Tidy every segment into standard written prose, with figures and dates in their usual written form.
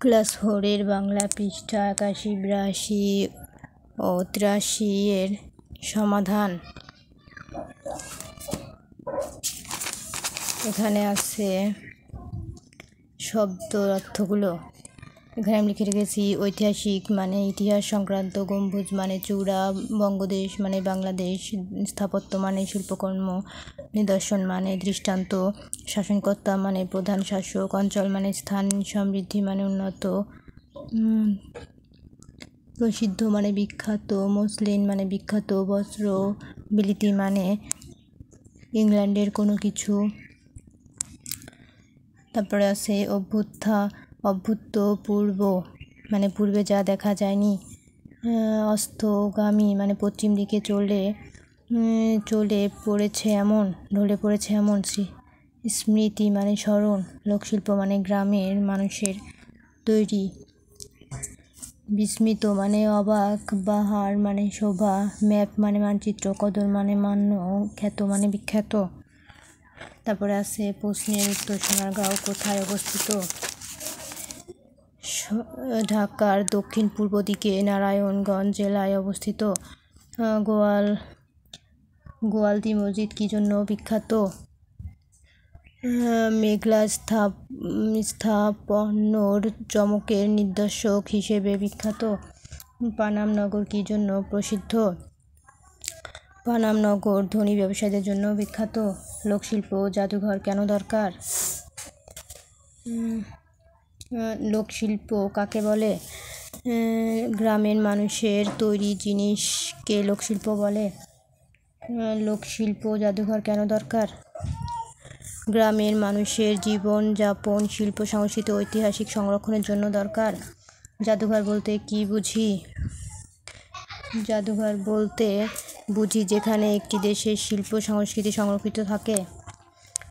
Class 4 Bangla পৃষ্ঠা 81, 82 ও 83 এর সমাধান। এখানে আছে শব্দ অর্থগুলো। এখানে আমি লিখে রেখেছি ঐতিহাসিক মানে ইতিহাস সংক্রান্ত, গম্বুজ মানে চূড়া, বঙ্গদেশ মানে বাংলাদেশ, স্থাপত্য মানে শিল্পকর্ম, নিদর্শন মানে দৃষ্টান্ত, শাসনকর্তা মানে প্রধান শাসক, অঞ্চল মানে স্থান, সমৃদ্ধি মানে উন্নত, প্রসিদ্ধ মানে বিখ্যাত, মসলিন মানে বিখ্যাত বস্ত্র, বিলিতি মানে ইংল্যান্ডের কোনো কিছু। তারপরে আছে অভ্যুত্তরপূর্ব মানে পূর্বে যা দেখা যায়নি, অস্তগামী মানে পশ্চিম দিকে ঢলে পড়েছে এমন, স্মৃতি মানে স্মরণ, লোকশিল্প মানে গ্রামের মানুষের তৈরি, বিস্মিত মানে অবাক, বাহার মানে শোভা, ম্যাপ মানে মানচিত্র, কদর মানে মান্য, খ্যাত মানে বিখ্যাত। তারপরে আছে প্রশ্নের উত্তর। সোনারগাঁও কোথায় অবস্থিত? ঢাকার দক্ষিণ পূর্ব দিকে নারায়ণগঞ্জ জেলায় অবস্থিত। গোয়ালদি মসজিদ কী জন্য বিখ্যাত? মেঘলা স্থাপত্যর চমকের নিদর্শক হিসেবে বিখ্যাত। পানাম নগর কী জন্য প্রসিদ্ধ? পানাম নগর ধনী ব্যবসায়ীদের জন্য বিখ্যাত। লোকশিল্প জাদুঘর কেন দরকার? লোকশিল্প কাকে বলে? গ্রামের মানুষের তৈরি জিনিসকে লোকশিল্প বলে। লোকশিল্প জাদুঘর কেন দরকার? গ্রামের মানুষের জীবনযাপন, শিল্প সংস্কৃতি, ঐতিহাসিক সংরক্ষণের জন্য দরকার। জাদুঘর বলতে কি বুঝি? জাদুঘর বলতে বুঝি যেখানে একটি দেশের শিল্প সংস্কৃতি সংরক্ষিত থাকে।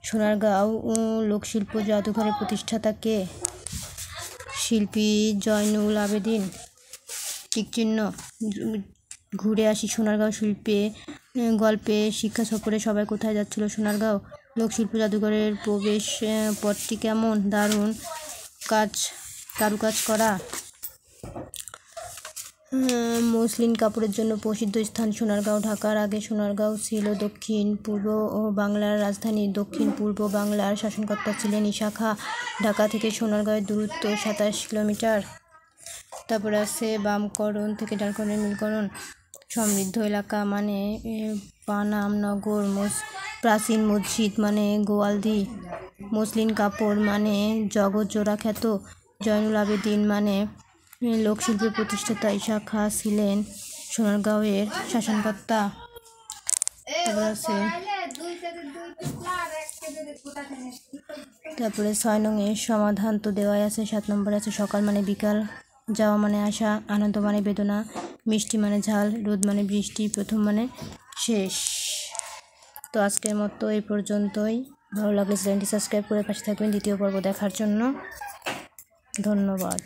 সোনারগাঁও লোকশিল্প জাদুঘরের প্রতিষ্ঠাতা কে? শিল্পী জয়নুল আবেদিন। টিকচিহ্ন। ঘুরে আসি সোনারগাঁও গল্পে শিক্ষা সফরে সবাই কোথায় যাচ্ছিল? সোনারগাঁও। লোকশিল্প জাদুঘরের প্রবেশ পথটি কেমন? দারুণ কারুকাজ করা। মসলিন কাপড়ের জন্য প্রসিদ্ধ স্থান সোনারগাঁও। ঢাকার আগে সোনারগাঁও ছিল দক্ষিণ পূর্ব বাংলার রাজধানী। দক্ষিণ পূর্ব বাংলার শাসনকর্তা ছিলেন ঈশা খাঁ। ঢাকা থেকে সোনারগাঁওয়ের দূরত্ব 27 কিলোমিটার। তারপরে আছে বামকরণ থেকে ডানকরণের মিলকরণ। সমৃদ্ধ এলাকা মানে পানাম নগর। প্রাচীন মসজিদ মানে গোয়ালদি। মসলিন কাপড় মানে জগৎজোড়া খ্যাত। জয়নুল আবেদিন মানে লোকশিল্পের প্রতিষ্ঠাতা। ঈশা খাঁ ছিলেন সোনারগাঁওয়ের শাসনকর্তা। তারপরে 6 নং এর সমাধান তো দেওয়াই আছে। 7 নম্বরে আছে সকাল মানে বিকাল, যাওয়া মানে আসা, আনন্দ মানে বেদনা, মিষ্টি মানে ঝাল, রোদ মানে বৃষ্টি, প্রথম মানে শেষ। তো আজকের মতো এই পর্যন্তই। ভালো লাগলে চ্যানেলটি সাবস্ক্রাইব করে পাশে থাকবেন দ্বিতীয় পর্ব দেখার জন্য। ধন্যবাদ।